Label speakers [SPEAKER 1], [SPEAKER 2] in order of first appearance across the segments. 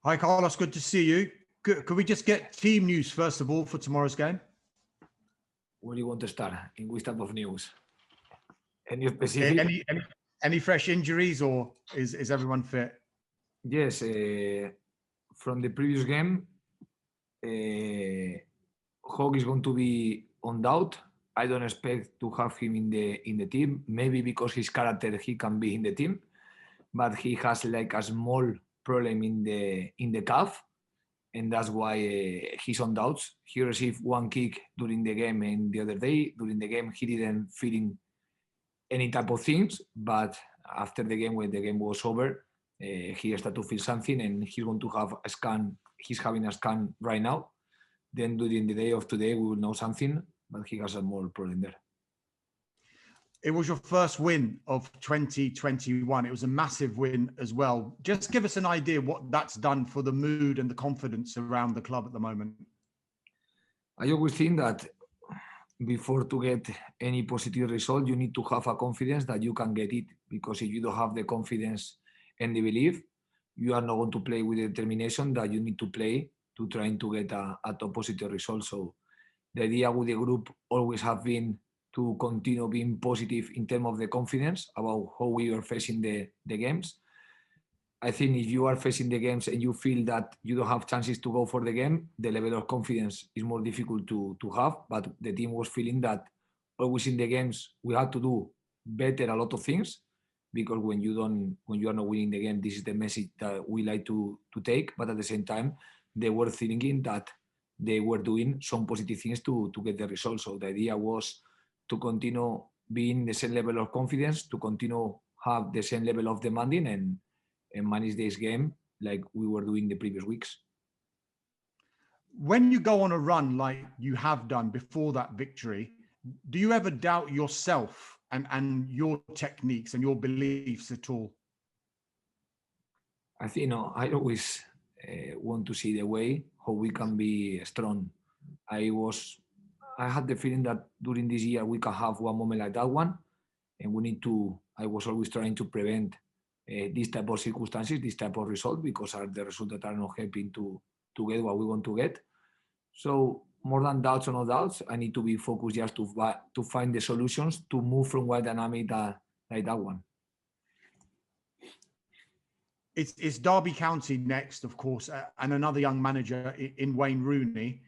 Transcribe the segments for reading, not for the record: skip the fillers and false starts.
[SPEAKER 1] Hi, Carlos. Good to see you. Could we just get team news first of all for tomorrow's game?
[SPEAKER 2] Where do you want to start? In which type of news? Any specific?
[SPEAKER 1] Any fresh injuries, or is everyone fit?
[SPEAKER 2] Yes. From the previous game, Hogg is going to be on doubt. I don't expect to have him in the team. Maybe because his character, he can be in the team, but he has like a small problem in the calf, and that's why he's on doubts. He received one kick during the game, and the other day during the game he didn't feel any type of things. But after the game, when the game was over, he started to feel something, and he's going to have a scan. He's having a scan right now. Then during the day of today, we will know something, but he has a small problem there.
[SPEAKER 1] It was your first win of 2021. It was a massive win as well. Just give us an idea what that's done for the mood and the confidence around the club at the moment.
[SPEAKER 2] I always think that before to get any positive result, you need to have a confidence that you can get it. Because if you don't have the confidence and the belief, you are not going to play with the determination that you need to play to trying to get a top positive result. So the idea with the group always have been to continue being positive in terms of the confidence about how we are facing the games. I think if you are facing the games and you feel that you don't have chances to go for the game, the level of confidence is more difficult to have. But the team was feeling that always in the games we had to do better a lot of things, because when you are not winning the game, this is the message that we like to take. But at the same time, they were thinking that they were doing some positive things to get the result. So the idea was to continue being the same level of confidence, to continue have the same level of demanding and manage this game like we were doing the previous weeks.
[SPEAKER 1] When you go on a run like you have done before that victory, do you ever doubt yourself and your techniques and your beliefs at all?
[SPEAKER 2] I think, I always want to see the way how we can be strong. I had the feeling that during this year we can have one moment like that one, and I was always trying to prevent this type of circumstances, this type of result, because are the results that are not helping to get what we want to get. So more than doubts or no doubts, I need to be focused just to find the solutions to move from one dynamic like that one.
[SPEAKER 1] It's Derby County next, of course, and another young manager in Wayne Rooney.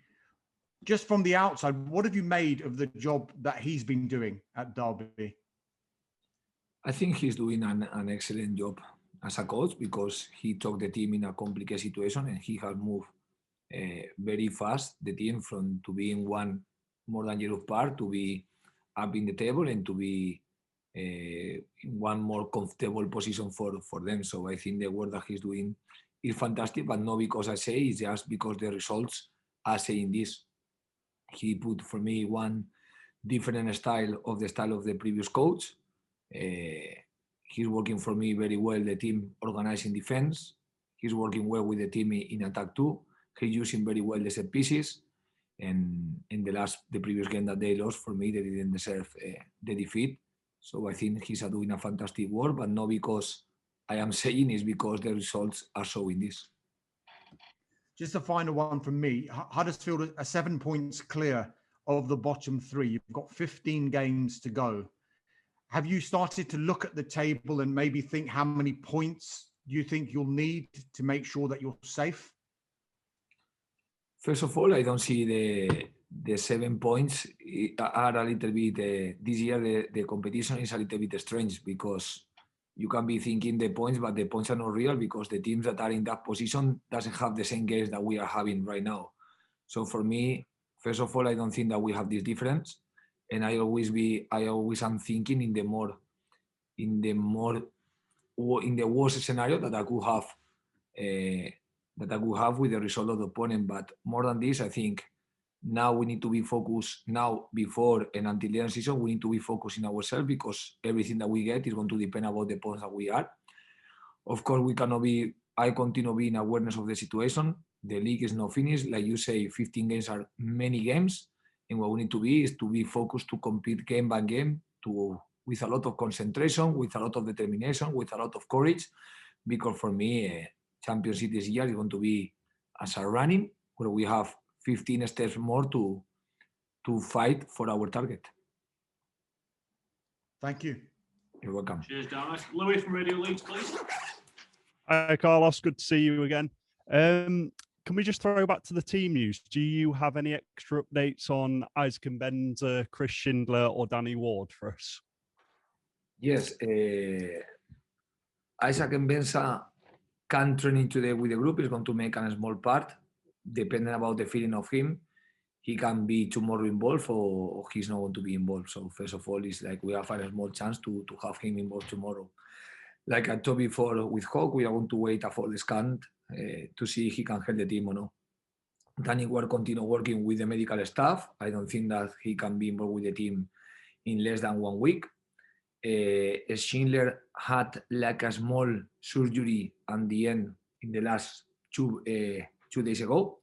[SPEAKER 1] Just from the outside, what have you made of the job that he's been doing at Derby?
[SPEAKER 2] I think he's doing an excellent job as a coach, because he took the team in a complicated situation and he has moved very fast the team from to be in one more dangerous part to be up in the table and to be in one more comfortable position for them. So I think the work that he's doing is fantastic, but not because I say, it's just because the results are saying this. He put for me one different style of the previous coach. He's working for me very well, the team organizing defense. He's working well with the team in attack too. He's using very well the set pieces. And in the previous game that they lost, for me, they didn't deserve the defeat. So I think he's doing a fantastic work, but not because I am saying, it's because the results are showing this.
[SPEAKER 1] Just a final one from me. Huddersfield are 7 points clear of the bottom three. You've got 15 games to go. Have you started to look at the table and maybe think how many points do you think you'll need to make sure that you're safe?
[SPEAKER 2] First of all, I don't see the 7 points are a little bit, this year the competition is a little bit strange, because you can be thinking the points, but the points are not real, because the teams that are in that position doesn't have the same games that we are having right now. So for me, first of all, I don't think that we have this difference, and I always am thinking in the worst scenario that I could have with the result of the opponent. But more than this, I think now we need to be focused now, before and until the end season. We need to be focused in ourselves, because everything that we get is going to depend about the points that we are. Of course, I continue being awareness of the situation. The league is not finished. Like you say, 15 games are many games. And what we need to be is to be focused to compete game by game, with a lot of concentration, with a lot of determination, with a lot of courage. Because for me, Championship this year is going to be as a running, where we have 15 steps more to fight for our target.
[SPEAKER 1] Thank you.
[SPEAKER 2] You're welcome.
[SPEAKER 3] Cheers, Dennis. Louis from Radio Leeds, please.
[SPEAKER 4] Hi, Carlos. Good to see you again. Can we just throw back to the team news? Do you have any extra updates on Isaac Benza, Chris Schindler, or Danny Ward for us?
[SPEAKER 2] Yes, Isaac Benza can train today with the group. Is going to make a small part, depending about the feeling of him. He can be tomorrow involved or he's not going to be involved. So first of all, it's like we have a small chance to have him involved tomorrow. Like I told before with Hawk, we are going to wait a full scan to see if he can help the team or not. Danny will continue working with the medical staff. I don't think that he can be involved with the team in less than 1 week. Schindler had like a small surgery at the end in the last 2 days ago.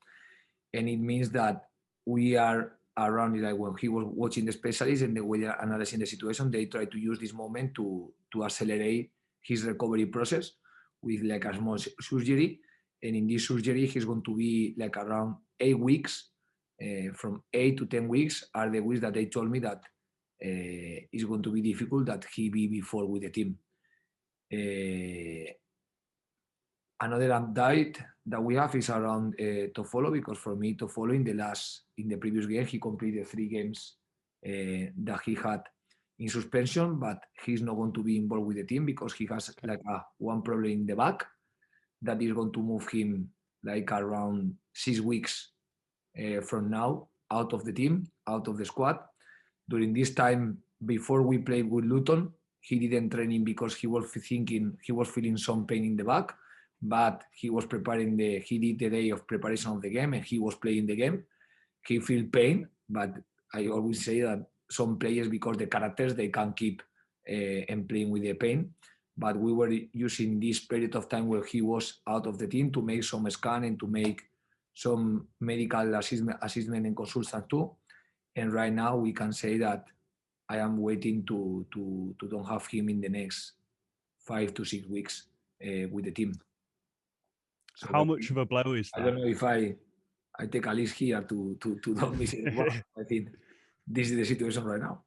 [SPEAKER 2] And it means that we are around, like when he was watching the specialist and the way they are analyzing the situation, they try to use this moment to accelerate his recovery process with like a small surgery. And in this surgery, he's going to be like around 8 weeks. From 8 to 10 weeks are the weeks that they told me that it's going to be difficult that he be before with the team. Another update that we have is around Toffolo, because for me, Toffolo in the previous game, he completed 3 games that he had in suspension, but he's not going to be involved with the team because he has like one problem in the back that is going to move him like around 6 weeks from now out of the team, out of the squad. During this time, before we played with Luton, he didn't train him because he was feeling some pain in the back, but he was he did the day of preparation of the game and he was playing the game. He feel pain, but I always say that some players, because the characters, they can keep and playing with the pain. But we were using this period of time where he was out of the team to make some scan and to make some medical assessment and consultation too. And right now we can say that I am waiting to don't have him in the next 5 to 6 weeks with the team. So
[SPEAKER 4] how much of a blow is that?
[SPEAKER 2] I don't know if I take a list here to don't miss it. I think this is the situation right now.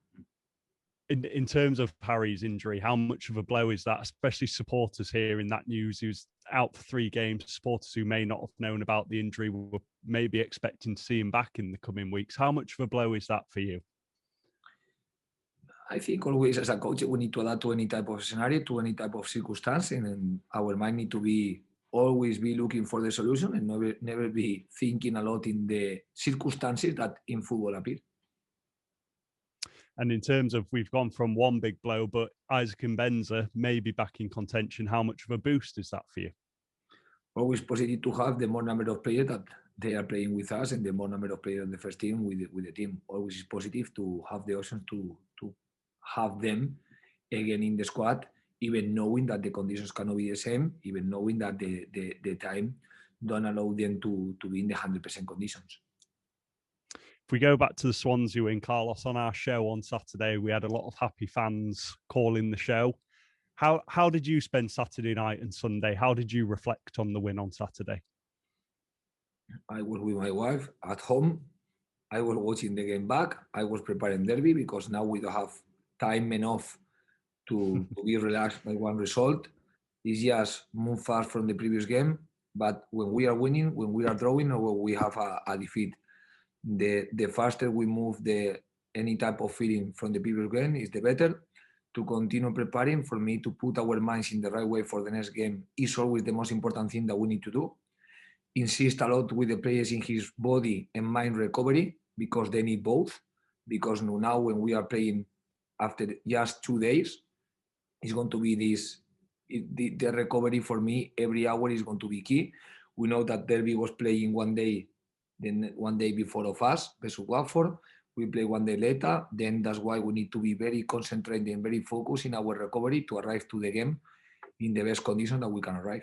[SPEAKER 4] In terms of Harry's injury, how much of a blow is that, especially supporters hearing that news? Who's out for 3 games, supporters who may not have known about the injury were maybe expecting to see him back in the coming weeks. How much of a blow is that for you?
[SPEAKER 2] I think always as a coach, we need to adapt to any type of scenario, to any type of circumstance, and our mind need to always be looking for the solution and never be thinking a lot in the circumstances that in football appear.
[SPEAKER 4] And in terms of, we've gone from one big blow, but Isaac and Benza may be back in contention. How much of a boost is that for you?
[SPEAKER 2] Always positive to have the more number of players that they are playing with us and the more number of players in the first team with the team. Always is positive to have the option to have them again in the squad, even knowing that the conditions cannot be the same, even knowing that the time don't allow them to be in the 100% conditions.
[SPEAKER 4] If we go back to the Swansea win, Carlos, on our show on Saturday, we had a lot of happy fans calling the show. How did you spend Saturday night and Sunday? How did you reflect on the win on Saturday?
[SPEAKER 2] I was with my wife at home. I was watching the game back. I was preparing derby because now we don't have time enough to be relaxed by one result. It's just move fast from the previous game. But when we are winning, when we are drawing, or when we have a defeat, the faster we move any type of feeling from the previous game is the better. To continue preparing, for me to put our minds in the right way for the next game is always the most important thing that we need to do. Insist a lot with the players in his body and mind recovery because they need both. Because now when we are playing after just 2 days, it's going to be the recovery for me. Every hour is going to be key. We know that Derby was playing 1 day, then 1 day before of us versus Watford. We play 1 day later. Then that's why we need to be very concentrated and very focused in our recovery to arrive to the game in the best condition that we can arrive.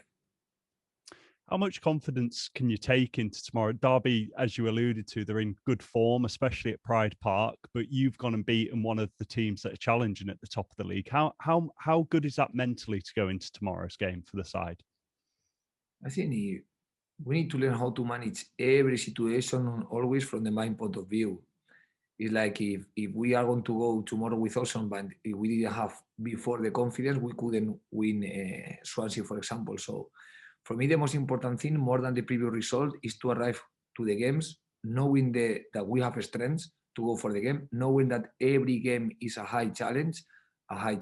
[SPEAKER 4] How much confidence can you take into tomorrow? Derby, as you alluded to, they're in good form, especially at Pride Park, but you've gone and beaten one of the teams that are challenging at the top of the league. How good is that mentally to go into tomorrow's game for the side?
[SPEAKER 2] I think we need to learn how to manage every situation always from the mind point of view. It's like if we are going to go tomorrow with Olsen, but if we didn't have before the confidence, we couldn't win Swansea, for example. So for me, the most important thing, more than the previous result, is to arrive to the games knowing that we have strengths to go for the game, knowing that every game is a high challenge. I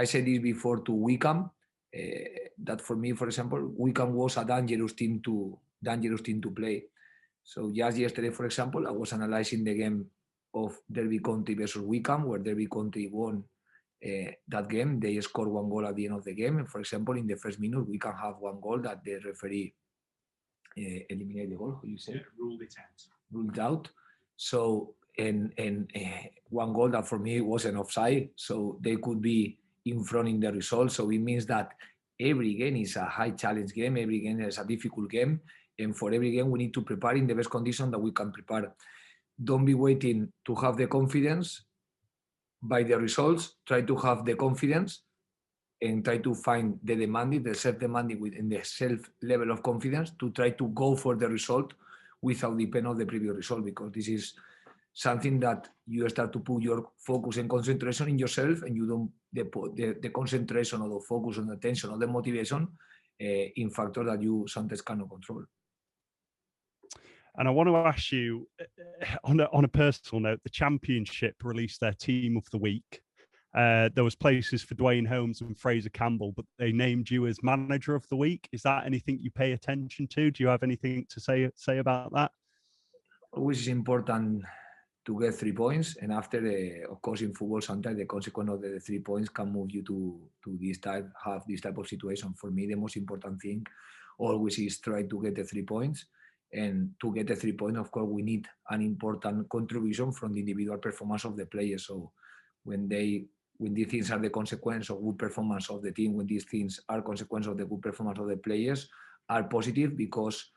[SPEAKER 2] said this before to Wickham, that for me, for example, Wickham was a dangerous team to play. So just yesterday, for example, I was analyzing the game of Derby County versus Wickham, where Derby County won that game. They scored one goal at the end of the game. And for example, in the first minute, we can have one goal that the referee eliminated the goal. How you say? Ruled out. So and one goal that for me was an offside. So they could be in front in the result. So it means that every game is a high challenge game. Every game is a difficult game. And for every game, we need to prepare in the best condition that we can prepare. Don't be waiting to have the confidence by the results. Try to have the confidence and try to find the self-demanding within the self-level of confidence to try to go for the result without depending on the previous result, because this is something that you start to put your focus and concentration in yourself, and you don't the concentration or the focus on the attention or the motivation in factor that you sometimes cannot control.
[SPEAKER 4] And I want to ask you, on a personal note, the Championship released their Team of the Week. There was places for Dwayne Holmes and Fraser Campbell, but they named you as Manager of the Week. Is that anything you pay attention to? Do you have anything to say about that?
[SPEAKER 2] Always is important to get 3 points, and after, of course, in football, sometimes the consequence of the 3 points can move you to this type of situation. For me, the most important thing always is try to get the 3 points. And to get the 3 points, of course, we need an important contribution from the individual performance of the players. So when these things are the consequence of good performance of the team, when these things are consequence of the good performance of the players, are positive because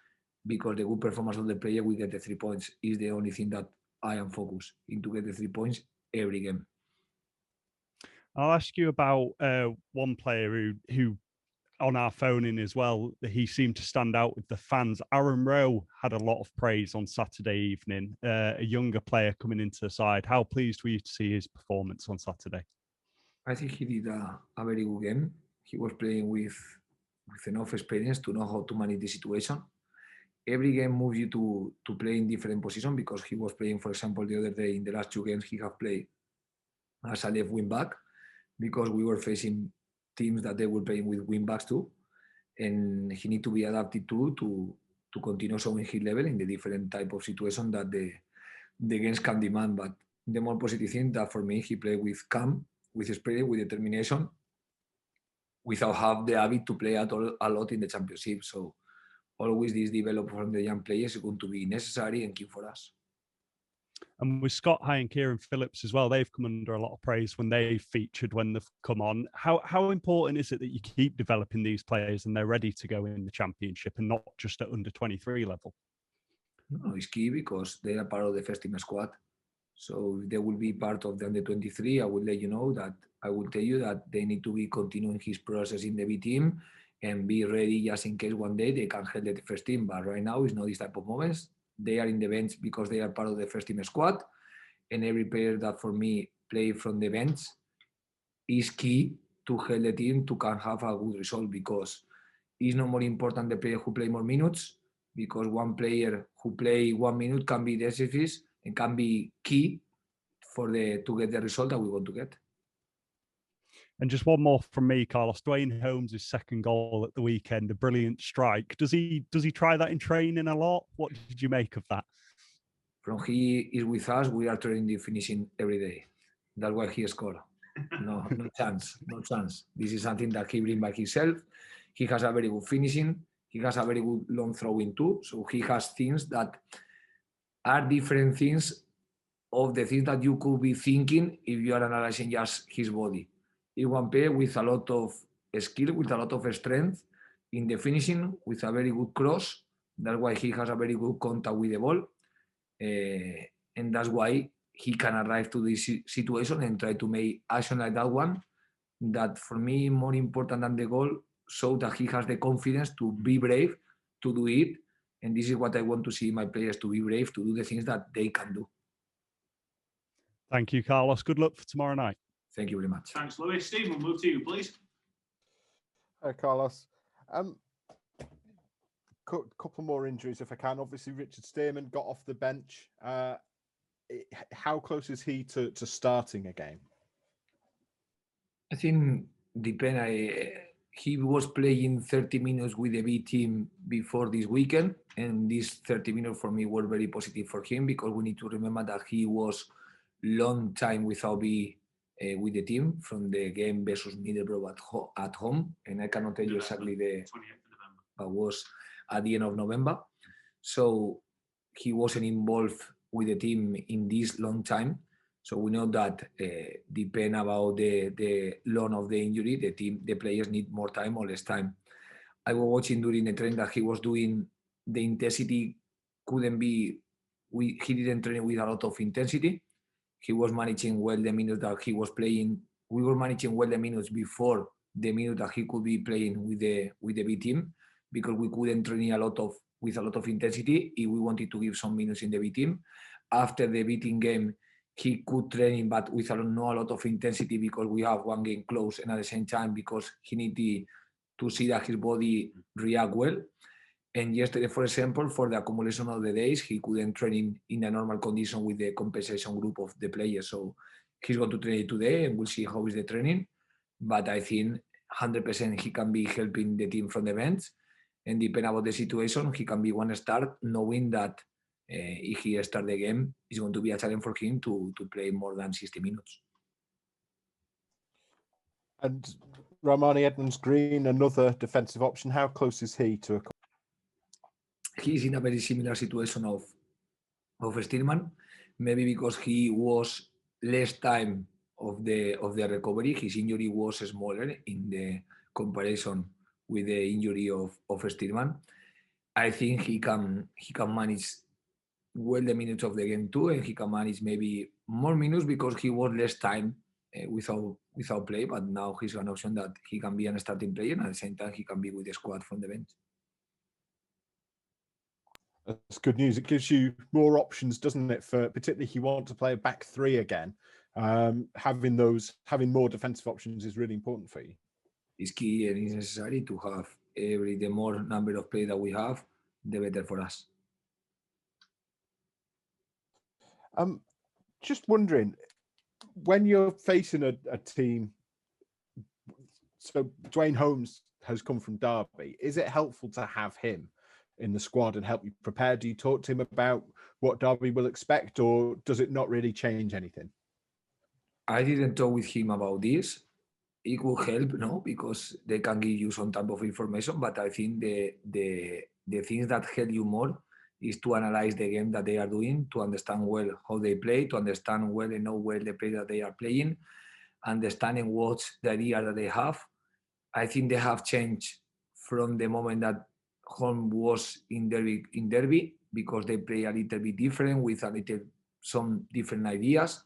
[SPEAKER 2] the good performance of the player, we get the 3 points. Is the only thing that I am focused in, to get the 3 points every game.
[SPEAKER 4] I'll ask you about one player who on our phoning as well, he seemed to stand out with the fans. Aaron Rowe had a lot of praise on Saturday evening, a younger player coming into the side. How pleased were you to see his performance on Saturday?
[SPEAKER 2] I think he did a very good game. He was playing with enough experience to know how to manage the situation. Every game moves you to play in different positions, because he was playing, for example, the other day in the last 2 games, he have played as a left wing back, because we were facing teams that they were playing with wing backs too, and he need to be adapted to continue showing his level in the different type of situation that the games can demand. But the more positive thing that for me, he played with calm, with spirit, with determination, without have the habit to play a lot in the Championship. So always this development from the young players is going to be necessary and key for us.
[SPEAKER 4] And with Scott High and Kieran Phillips as well, they've come under a lot of praise when they've featured, when they've come on. How important is it that you keep developing these players and they're ready to go in the Championship and not just at under 23 level?
[SPEAKER 2] No, it's key because they are part of the first team squad. So if they will be part of the under 23, I will let you know that I will tell you that they need to be continuing his process in the B team and be ready just in case one day they can help the first team. But right now, it's not this type of moments. They are in the bench because they are part of the first team squad. And every player that for me play from the bench is key to help the team to can have a good result, because it's no more important the player who play more minutes, because one player who play 1 minute can be decisive and can be key to get the result that we want to get.
[SPEAKER 4] And just one more from me, Carlos. Dwayne Holmes' second goal at the weekend, a brilliant strike. Does he try that in training a lot? What did you make of that?
[SPEAKER 2] From he is with us, we are training the finishing every day. That's why he scored. No chance. This is something that he brings by himself. He has a very good finishing. He has a very good long throwing too. So he has things that are different things of the things that you could be thinking if you are analyzing just his body. He's one player with a lot of skill, with a lot of strength in the finishing, with a very good cross. That's why he has a very good contact with the ball. And that's why he can arrive to this situation and try to make action like that one. That for me, more important than the goal, show that he has the confidence to be brave, to do it. And this is what I want to see my players, to be brave, to do the things that they can do.
[SPEAKER 4] Thank you, Carlos. Good luck for tomorrow night.
[SPEAKER 2] Thank you very much.
[SPEAKER 3] Thanks, Lewis. Stephen, we'll move to you, please.
[SPEAKER 5] Hi, Carlos. Couple more injuries if I can. Obviously, Richardsterman got off the bench. How close is he to starting a game?
[SPEAKER 2] I think he was playing 30 minutes with the B team before this weekend, and these 30 minutes for me were very positive for him, because we need to remember that he was long time without be with the team from the game versus Middlesbrough at home, and I cannot tell you exactly the
[SPEAKER 3] 28th of November.
[SPEAKER 2] But was at the end of November, so he wasn't involved with the team in this long time. So we know that depend about the long of the injury, the players need more time or less time. I was watching during the training that he was doing the intensity couldn't be. He didn't train with a lot of intensity. He was managing well the minutes that he was playing. We were managing well the minutes before the minute that he could be playing with the B team, because we couldn't train with a lot of intensity if we wanted to give some minutes in the B team. After the B team game, he could train, but with not a lot of intensity, because we have one game close, and at the same time because he needed to see that his body react well. And yesterday, for example, for the accumulation of the days, he couldn't train in a normal condition with the compensation group of the players. So he's going to train today, and we'll see how is the training. But I think 100% he can be helping the team from the bench. And depending on the situation, he can be one start, knowing that if he starts the game, it's going to be a challenge for him to play more than 60 minutes.
[SPEAKER 5] And Romani Edmonds-Green, another defensive option. How close is he to a...
[SPEAKER 2] He's in a very similar situation of Stearman, maybe because he was less time of the recovery. His injury was smaller in the comparison with the injury of Stearman. I think he can manage well the minutes of the game too, and he can manage maybe more minutes because he was less time without play. But now he's an option that he can be a starting player, and at the same time he can be with the squad from the bench.
[SPEAKER 5] That's good news. It gives you more options, doesn't it? For particularly if you want to play a back three again, having more defensive options is really important for you.
[SPEAKER 2] It's key, and it's necessary to have the more number of players that we have, the better for us.
[SPEAKER 5] Just wondering, when you're facing a team, so Dwayne Holmes has come from Derby, is it helpful to have him in the squad and help you prepare? Do you talk to him about what Derby will expect, or does it not really change anything?
[SPEAKER 2] I didn't talk with him about this. It will help, no, because they can give you some type of information, but I think the things that help you more is to analyze the game that they are doing, to understand well how they play, to understand well and know well the play that they are playing, understanding what's the idea that they have. I think they have changed from the moment that Holmes was in Derby, because they play a little bit different with some different ideas.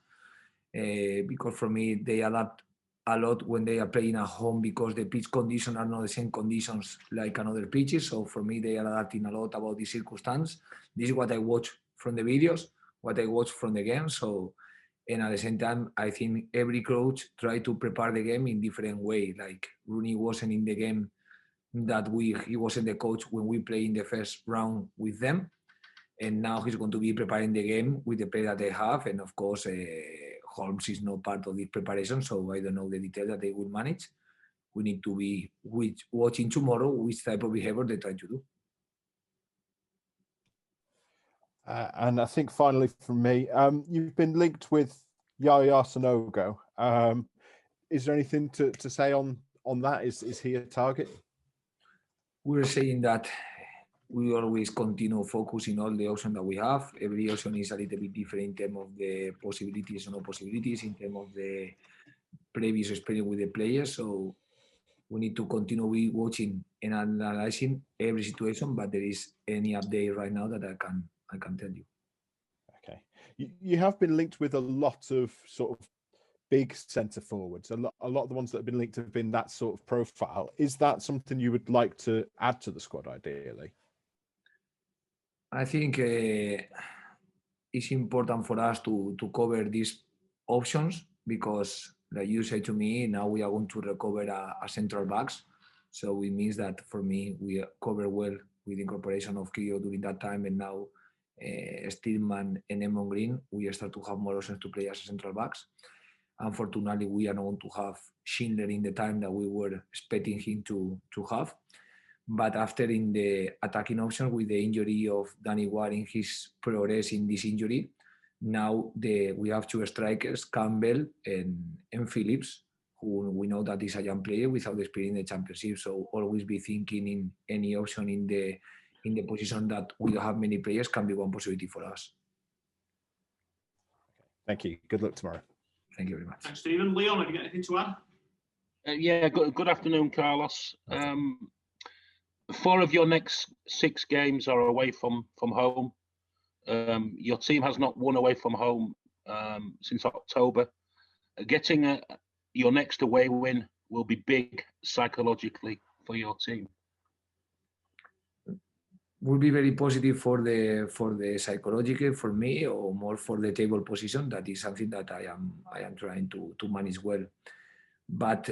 [SPEAKER 2] Because for me, they adapt a lot when they are playing at home, because the pitch conditions are not the same conditions like another pitches. So for me, they are adapting a lot about this circumstance. This is what I watch from the videos, what I watch from the game. So, and at the same time, I think every coach try to prepare the game in different way. Like Rooney wasn't in the game that he wasn't the coach when we play in the first round with them. And now he's going to be preparing the game with the play that they have. And of course, Holmes is not part of this preparation, so I don't know the details that they will manage. We need to be watching tomorrow which type of behavior they try to do.
[SPEAKER 5] And I think finally from me, you've been linked with Yaya Sanogo. Is there anything to say on that? Is he a target?
[SPEAKER 2] We're saying that we always continue focusing on the option that we have. Every option is a little bit different in terms of the possibilities and no possibilities, in terms of the previous experience with the players. So we need to continue watching and analyzing every situation, but there is any update right now that I can tell you.
[SPEAKER 5] Okay. You have been linked with a lot of sort of big centre forwards. A lot of the ones that have been linked have been that sort of profile. Is that something you would like to add to the squad ideally?
[SPEAKER 2] I think it's important for us to cover these options because, like you say to me, now we are going to recover a central backs. So it means that for me, we cover well with the incorporation of Kio during that time, and now Steelman and Emon Green, we start to have more options to play as central backs. Unfortunately, we are not going to have Schindler in the time that we were expecting him to have. But after in the attacking option with the injury of Danny Ward in his progress in this injury, now we have two strikers, Campbell and Phillips, who we know that is a young player without experience in the championship. So always be thinking in any option in the position that we don't have many players can be one possibility for us.
[SPEAKER 5] Thank you. Good luck tomorrow.
[SPEAKER 2] Thank you very much.
[SPEAKER 3] Thanks, Stephen. Leon, have you got anything to add?
[SPEAKER 6] Yeah, good afternoon, Carlos. 4 of your next 6 games are away from home. Your team has not won away from home since October. Getting your next away win will be big psychologically for your team.
[SPEAKER 2] Will be very positive for the psychological for me, or more for the table position. That is something that I am trying to manage well. But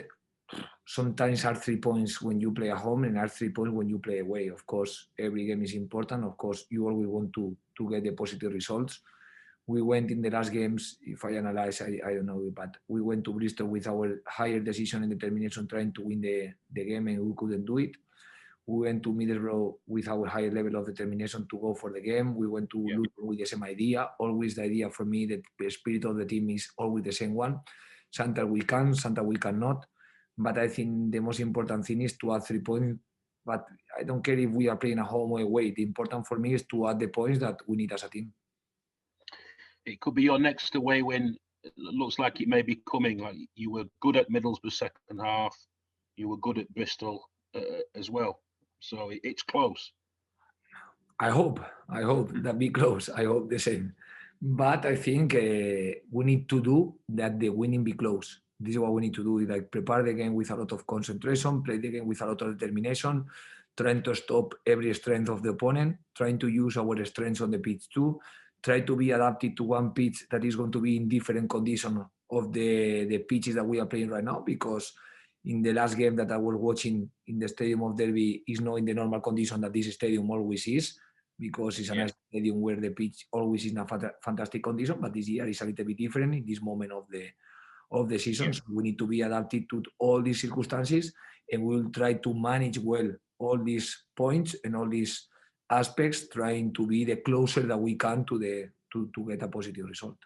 [SPEAKER 2] sometimes are 3 points when you play at home and are 3 points when you play away. Of course, every game is important. Of course, you always want to get the positive results. We went in the last games, if I analyze, I don't know, but we went to Bristol with our higher decision and determination trying to win the game, and we couldn't do it. We went to Middlesbrough with our higher level of determination to go for the game. We went to Luton with the same idea. Always the idea for me that the spirit of the team is always the same one. Sometimes we can, sometimes we cannot. But I think the most important thing is to add 3 points. But I don't care if we are playing at home or away. The important for me is to add the points that we need as a team.
[SPEAKER 6] It could be your next away win. It looks like it may be coming. Like you were good at Middlesbrough second half. You were good at Bristol as well. So it's close.
[SPEAKER 2] I hope that be close. I hope the same. But I think we need to do that the winning be close. This is what we need to do. Like prepare the game with a lot of concentration, play the game with a lot of determination, trying to stop every strength of the opponent, trying to use our strengths on the pitch too, try to be adapted to one pitch that is going to be in different condition of the pitches that we are playing right now, because in the last game that I was watching in the Stadium of Derby is not in the normal condition that this stadium always is, because it's a nice stadium where the pitch always is in a fantastic condition, but this year is a little bit different in this moment of the season. So we need to be adapted to all these circumstances, and we'll try to manage well all these points and all these aspects, trying to be the closer that we can to get a positive result.